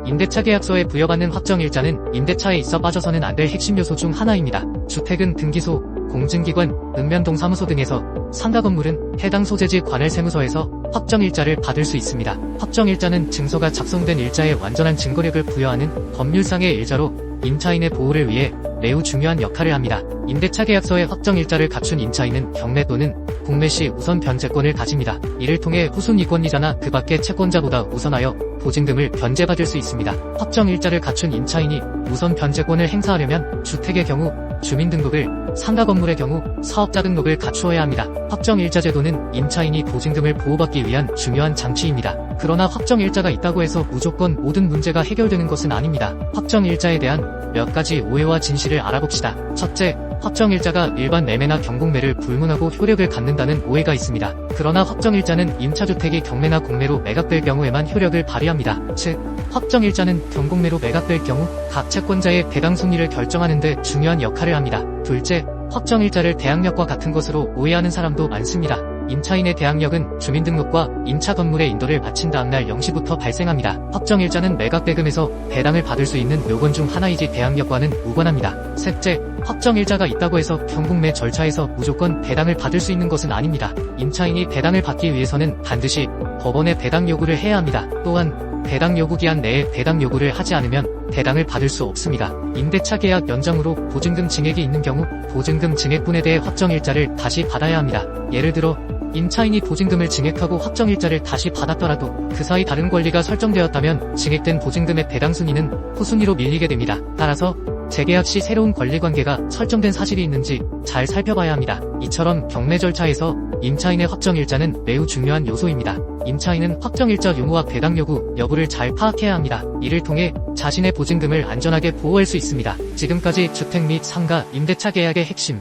임대차 계약서에 부여받는 확정일자는 임대차에 있어 빠져서는 안 될 핵심 요소 중 하나입니다. 주택은 등기소, 공증기관, 읍면동사무소 등에서, 상가 건물은 해당 소재지 관할세무서에서 확정일자를 받을 수 있습니다. 확정일자는 증서가 작성된 일자에 완전한 증거력을 부여하는 법률상의 일자로 임차인의 보호를 위해 매우 중요한 역할을 합니다. 임대차 계약서에 확정일자를 갖춘 임차인은 경매 또는 공매 시 우선 변제권을 가집니다. 이를 통해 후순 이권이자나 그 밖의 채권자보다 우선하여 보증금을 변제받을 수 있습니다. 확정일자를 갖춘 임차인이 우선 변제권을 행사하려면 주택의 경우 주민등록을, 상가 건물의 경우 사업자 등록을 갖추어야 합니다. 확정일자 제도는 임차인이 보증금을 보호받기 위한 중요한 장치입니다. 그러나 확정일자가 있다고 해서 무조건 모든 문제가 해결되는 것은 아닙니다. 확정일자에 대한 몇 가지 오해와 진실을 알아봅시다. 첫째, 확정일자가 일반 매매나 경공매를 불문하고 효력을 갖는다는 오해가 있습니다. 그러나 확정일자는 임차주택이 경매나 공매로 매각될 경우에만 효력을 발휘합니다. 즉, 확정일자는 경공매로 매각될 경우 각 채권자의 배당 순위를 결정하는 데 중요한 역할을 합니다. 둘째, 확정일자를 대항력과 같은 것으로 오해하는 사람도 많습니다. 임차인의 대항력은 주민등록과 임차 건물의 인도를 마친 다음 날 0시부터 발생합니다. 확정일자는 매각대금에서 배당을 받을 수 있는 요건 중 하나이지 대항력과는 무관합니다. 셋째, 확정일자가 있다고 해서 경공매 절차에서 무조건 배당을 받을 수 있는 것은 아닙니다. 임차인이 배당을 받기 위해서는 반드시 법원에 배당 요구를 해야 합니다. 또한 배당 요구 기한 내에 배당 요구를 하지 않으면 배당을 받을 수 없습니다. 임대차 계약 연장으로 보증금 증액이 있는 경우 보증금 증액분에 대해 확정일자를 다시 받아야 합니다. 예를 들어 임차인이 보증금을 증액하고 확정일자를 다시 받았더라도 그 사이 다른 권리가 설정되었다면 증액된 보증금의 배당 순위는 후순위로 밀리게 됩니다. 따라서 재계약 시 새로운 권리관계가 설정된 사실이 있는지 잘 살펴봐야 합니다. 이처럼 경매 절차에서 임차인의 확정일자는 매우 중요한 요소입니다. 임차인은 확정일자 유무와 배당 요구 여부를 잘 파악해야 합니다. 이를 통해 자신의 보증금을 안전하게 보호할 수 있습니다. 지금까지 주택 및 상가 임대차 계약의 핵심,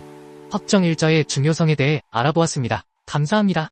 확정일자의 중요성에 대해 알아보았습니다. 감사합니다.